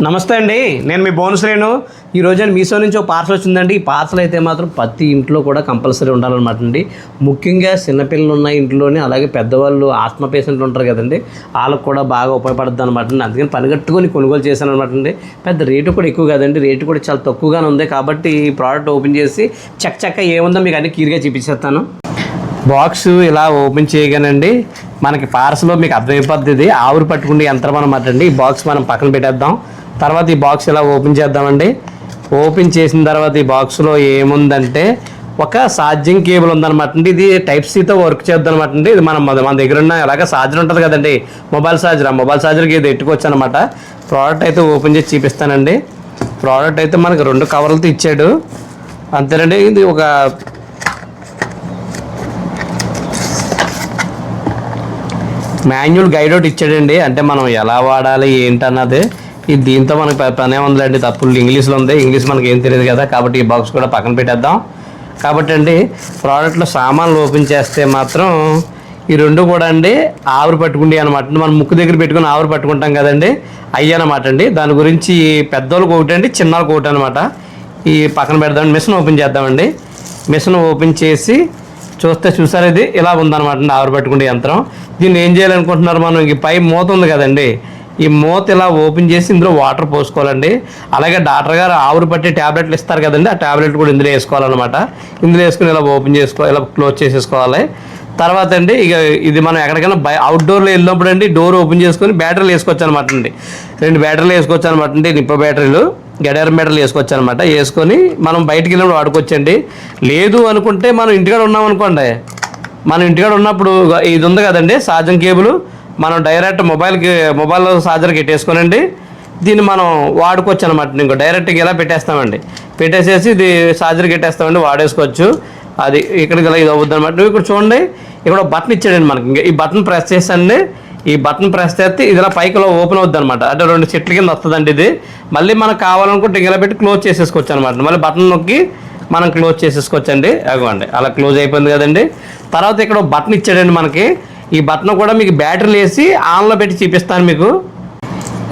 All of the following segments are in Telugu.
నమస్తే అండి, నేను మీ బోనస్ రేణు. ఈరోజు మీషో నుంచి ఒక పార్సల్ వచ్చిందండి. ఈ పార్సల్ అయితే మాత్రం ప్రతి ఇంట్లో కూడా కంపల్సరీ ఉండాలన్నమాట అండి. ముఖ్యంగా చిన్నపిల్లలు ఉన్న ఇంట్లోనే, అలాగే పెద్దవాళ్ళు ఆస్మా పేషెంట్లు ఉంటారు కదండి, వాళ్ళకు కూడా బాగా ఉపయోగపడుతుంది అనమాట అండి. అందుకని పనిగట్టుకొని కొనుగోలు చేశాను అనమాట అండి. పెద్ద రేటు కూడా ఎక్కువ కదండి, రేటు కూడా చాలా తక్కువగానే ఉంది. కాబట్టి ఈ ప్రోడక్ట్ ఓపెన్ చేసి చక్క ఏముందో మీకు అన్ని క్లియర్గా చూపించేస్తాను. బాక్స్ ఇలా ఓపెన్ చేయగానండి మనకి పార్సల్లో మీకు అర్థమైపోద్ది. ఇది ఆవిరి పట్టుకుంటే యంత్రం అనమాట అండి. ఈ బాక్స్ మనం పక్కన పెట్టేద్దాం. తర్వాత ఈ బాక్స్ ఇలా ఓపెన్ చేద్దామండి. ఓపెన్ చేసిన తర్వాత ఈ బాక్స్లో ఏముందంటే ఒక ఛార్జింగ్ కేబుల్ ఉందన్నమాట అండి. ఇది టైప్ సితో వర్క్ చేద్దాం అనమాట అండి. ఇది మన దగ్గర ఉన్న ఎలాగ ఛార్జర్ ఉంటుంది కదండి, మొబైల్ ఛార్జర్. ఆ మొబైల్ ఛార్జర్కి ఇది ఎట్టుకోవచ్చు అనమాట. ప్రోడక్ట్ అయితే ఓపెన్ చేసి చూపిస్తానండి. ప్రోడక్ట్ అయితే మనకి 2 కవర్లతో ఇచ్చాడు అంతేనండి. ఇది ఒక మాన్యువల్ గైడ్ ఒకటి ఇచ్చాడండి. అంటే మనం ఎలా వాడాలి ఏంటన్నది. ఇది దీంతో మనకి పనే ఉందండి. తప్పులు ఇంగ్లీష్లో ఉంది, ఇంగ్లీష్ మనకి ఏం తెలియదు కదా. కాబట్టి ఈ బాక్స్ కూడా పక్కన పెట్టేద్దాం. కాబట్టి అండి ప్రోడక్ట్లో సామాన్లు ఓపెన్ చేస్తే మాత్రం ఈ 2 కూడా అండి ఆవిరి పట్టుకుంటే అనమాట. మనం ముక్కు దగ్గర పెట్టుకుని ఆవిరి పట్టుకుంటాం కదండి, అయ్యి అనమాట అండి. దాని గురించి పెద్దోళ్ళకి ఒకటి అండి, చిన్నోళ్ళకి ఒకటి అనమాట. ఈ పక్కన పెడదామండి. మిషన్ ఓపెన్ చేద్దామండి. మిషన్ ఓపెన్ చేసి చూసారు, ఇది ఇలా ఉందన్నమాట అండి ఆవిరి పట్టుకుంటే యంత్రం. దీన్ని ఏం చేయాలనుకుంటున్నారు మనం? ఈ పై మూత ఉంది కదండి, ఈ మూత ఇలా ఓపెన్ చేసి ఇందులో వాటర్ పోసుకోవాలండి. అలాగే డాక్టర్ గారు ఆవిరి పట్టి ట్యాబ్లెట్లు ఇస్తారు కదండి, ఆ ట్యాబ్లెట్ కూడా ఇందులో వేసుకోవాలన్నమాట. ఇందులో వేసుకుని ఇలా ఓపెన్ ఇలా క్లోజ్ చేసేసుకోవాలి. తర్వాత అండి ఇక ఇది మనం ఎక్కడికైనా అవుట్డోర్లో వెళ్ళినప్పుడు అండి డోర్ ఓపెన్ చేసుకొని బ్యాటరీలు వేసుకోవచ్చు అనమాట అండి. 2 బ్యాటరీలు వేసుకోవచ్చు అనమాట అండి. నిప్ప బ్యాటరీలు, గడియారం బ్యాటరీలు వేసుకోవచ్చు అనమాట. వేసుకొని మనం బయటికి వెళ్ళినప్పుడు వాడుకోవచ్చండి. లేదు అనుకుంటే మనం ఇంటికాడ ఉన్నాం అనుకోండి, మనం ఇంటికాడ ఉన్నప్పుడు ఇది ఉంది కదండి ఛార్జింగ్ కేబుల్, మనం డైరెక్ట్ మొబైల్ ఛార్జర్కి పెట్టేసుకోనండి దీన్ని మనం వాడుకోవచ్చు అనమాట. ఇంకో డైరెక్ట్గా ఇలా పెట్టేస్తామండి. పెట్టేసేసి ఇది ఛార్జర్కి పెట్టేస్తామండి, వాడేసుకోవచ్చు. అది ఇక్కడికి ఇలా ఇది అవుద్ది అనమాట. ఇక్కడ చూడండి, ఇక్కడ బటన్ ఇచ్చాడండి మనకి. ఇంకా ఈ బటన్ ప్రెస్ చేసండి. ఈ బటన్ ప్రెస్ చేస్తే ఇది ఇలా పైకి ఓపెన్ అవుద్ది అనమాట. అంటే 2 చెట్ల కింద వస్తుందండి ఇది. మళ్ళీ మనకు కావాలనుకుంటే ఇలా పెట్టి క్లోజ్ చేసేసుకోవచ్చు అనమాట. మళ్ళీ బటన్ నొక్కి మనం క్లోజ్ చేసేసుకోవచ్చండి. అగోండి అలా క్లోజ్ అయిపోయింది కదండి. తర్వాత ఇక్కడ బటన్ ఇచ్చాడండి మనకి. ఈ బటన్ కూడా మీకు బ్యాటరీలు వేసి ఆన్లో పెట్టి చూపిస్తాను మీకు.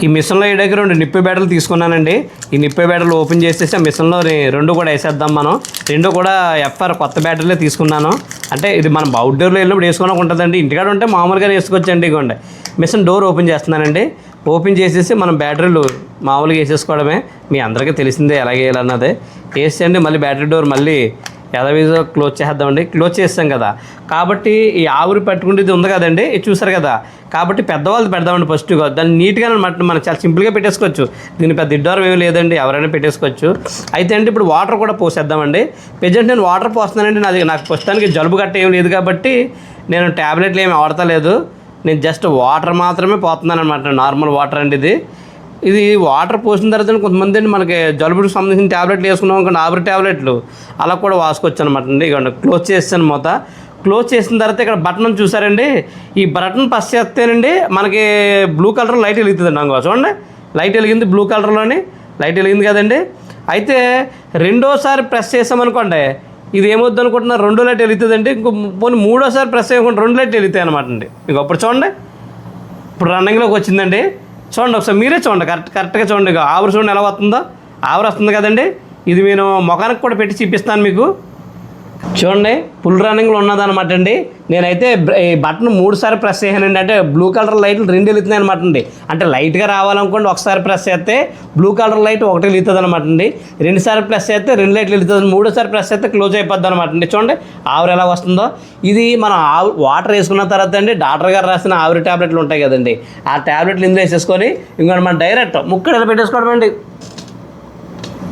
ఈ మిషన్లో ఈ దగ్గర 2 నిప్పే బ్యాటరీలు తీసుకున్నానండి. ఈ నిప్పే బ్యాటరీలు ఓపెన్ చేసేసి ఆ మిషన్లో 2 కూడా వేసేద్దాం మనం. 2 కూడా FR కొత్త బ్యాటరీలే తీసుకున్నాను. అంటే ఇది మనం అవుట్డోర్లో వెళ్ళినప్పుడు వేసుకోవడానికి ఉంటుందండి. ఇంటికాడ ఉంటే మామూలుగా వేసుకోవచ్చండి. ఇవ్వండి మిషన్ డోర్ ఓపెన్ చేస్తున్నానండి. ఓపెన్ చేసేసి మనం బ్యాటరీలు మామూలుగా వేసేసుకోవడమే. మీ అందరికీ తెలిసిందే ఎలాగ వేయాలన్నదే. వేసేయండి. మళ్ళీ బ్యాటరీ డోర్ మళ్ళీ యథావిధిగా క్లోజ్ చేద్దామండి. క్లోజ్ చేస్తాం కదా, కాబట్టి ఈ ఆవిరి పట్టుకుంటే ఇది ఉంది కదండి, ఇది చూసారు కదా. కాబట్టి పెద్దవాళ్ళు పెడదామండి ఫస్ట్. దాన్ని నీట్గా మనం చాలా సింపుల్గా పెట్టేసుకోవచ్చు. దీని పెద్ద ఇడ్డారం ఏమీ లేదండి, ఎవరైనా పెట్టేసుకోవచ్చు. అయితే అంటే ఇప్పుడు వాటర్ కూడా పోసేద్దామండి. ప్రజెంట్ నేను వాటర్ పోస్తున్నానండి. నాకు ప్రస్తుతానికి జలుబు గట్ట ఏం లేదు కాబట్టి నేను ట్యాబ్లెట్లు ఏమి వాడతలేదు. నేను జస్ట్ వాటర్ మాత్రమే పోతున్నాను అనమాట. నార్మల్ వాటర్ అండి ఇది వాటర్ పోసిన తర్వాత కొంతమంది అండి మనకి జలుబుకి సంబంధించిన ట్యాబ్లెట్లు వేసుకున్నాం అనుకోండి, ఆవిరి ట్యాబ్లెట్లు అలా కూడా వాసుకోవచ్చు అనమాట అండి. ఇక క్లోజ్ చేస్తాను మూత. క్లోజ్ చేసిన తర్వాత ఇక్కడ బటన్ చూసారండి, ఈ బటన్ ప్రెస్ చేస్తేనండి మనకి బ్లూ కలర్ లైట్ వెలుగుతుందండి. అంగో చూడండి, లైట్ వెలిగింది, బ్లూ కలర్లోని లైట్ వెలిగింది కదండి. అయితే రెండోసారి ప్రెస్ చేసామనుకోండి, ఇది ఏమవుద్ది అనుకుంటున్నారు, 2 లైట్ వెలుగుతుందండి. ఇంకో పోనీ మూడోసారి ప్రెస్ చేయకుండా 2 లైట్లు వెలుగుతాయి అనమాట అండి. ఇంక అప్పుడు చూడండి, ఇప్పుడు రన్నింగ్లోకి వచ్చిందండి. చూడండి ఒకసారి మీరే చూడండి, కరెక్ట్గా చూడండి. ఇక ఆవిరి చూడండి ఎలా వస్తుందో, ఆవిరి వస్తుంది కదండి. ఇది నేను ముఖానికి కూడా పెట్టి చూపిస్తాను మీకు. చూడండి ఫుల్ రన్నింగ్లో ఉన్నదనమాట అండి. నేనైతే ఈ బటన్ 3 సార్లు ప్రెస్ చేశానండి. అంటే బ్లూ కలర్ లైట్లు 2 వెలుగుతున్నాయి అనమాట అండి. అంటే లైట్గా రావాలనుకోండి ఒకసారి ప్రెస్ చేస్తే బ్లూ కలర్ లైట్ 1 వెలుగుతుంది అనమాట అండి. 2 సార్లు ప్రెస్ చేస్తే 2 లైట్లు వెలుగుతుంది. 3సారి ప్రెస్ చేస్తే క్లోజ్ అయిపోద్ది అనమాట అండి. చూడండి ఆవిరి ఎలా వస్తుందో. ఇది మనం వాటర్ వేసుకున్న తర్వాత అండి డాక్టర్ గారు రాసిన ఆవిరి ట్యాబ్లెట్లు ఉంటాయి కదండి, ఆ ట్యాబ్లెట్లు ఇందులో వేసేసుకొని ఇంకోటి మనం డైరెక్ట్ ముక్కడు ఇలా పెట్టేసుకోవడం అండి.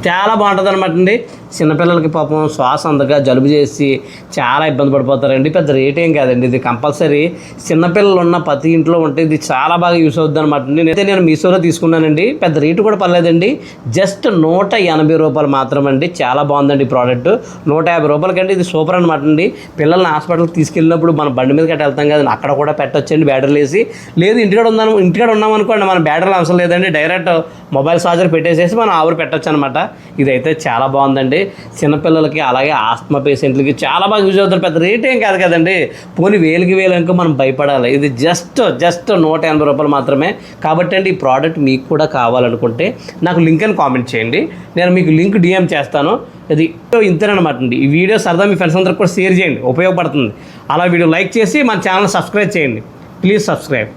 చాలా బాగుంటుంది అనమాట అండి. చిన్నపిల్లలకి పాపం శ్వాస అందక జలుబు చేసి చాలా ఇబ్బంది పడిపోతారండి. పెద్ద రేట్ ఏం కాదండి, ఇది కంపల్సరీ చిన్నపిల్లలు ఉన్న ప్రతి ఇంట్లో ఉంటే ఇది చాలా బాగా యూస్ అవుతుంది అనమాట అండి. అయితే నేను మీషోలో తీసుకున్నానండి. పెద్ద రేటు కూడా పర్లేదండి, జస్ట్ 180 రూపాయలు మాత్రం అండి. చాలా బాగుందండి ప్రోడక్ట్. 150 రూపాయలకండి ఇది సూపర్ అనమాట అండి. పిల్లల్ని హాస్పిటల్కి తీసుకెళ్ళినప్పుడు మనం బండి మీద కట్టి వెళ్తాం కదండి, అక్కడ కూడా పెట్టొచ్చండి బ్యాటరీలు వేసి. లేదు ఇంటికాడ ఉన్నాం అనుకోండి, మన బ్యాటరీలు అవసరం లేదండి, డైరెక్ట్ మొబైల్ ఛార్జర్ పెట్టేసేసి మనం ఆవిరి పెట్టొచ్చు అనమాట. ఇదైతే చాలా బాగుందండి. చిన్నపిల్లలకి అలాగే ఆస్మా పేషెంట్లకి చాలా బాగా యూజ్ అవుతుంది. పెద్ద రేట్ ఏం కాదు కదండి, పోనీ వేలకి ఇంకా మనం భయపడాలి. ఇది జస్ట్ 180 రూపాయలు మాత్రమే. కాబట్టి అండి ఈ ప్రోడక్ట్ మీకు కూడా కావాలనుకుంటే నాకు లింక్ అని కామెంట్ చేయండి, నేను మీకు లింక్ డిఎం చేస్తాను. ఇది ఇంతేనమాట అండి. ఈ వీడియో సరదా మీ ఫ్రెండ్స్ అందరికి కూడా షేర్ చేయండి, ఉపయోగపడుతుంది. అలా వీడియో లైక్ చేసి మన ఛానల్ సబ్స్క్రైబ్ చేయండి, ప్లీజ్ సబ్స్క్రైబ్.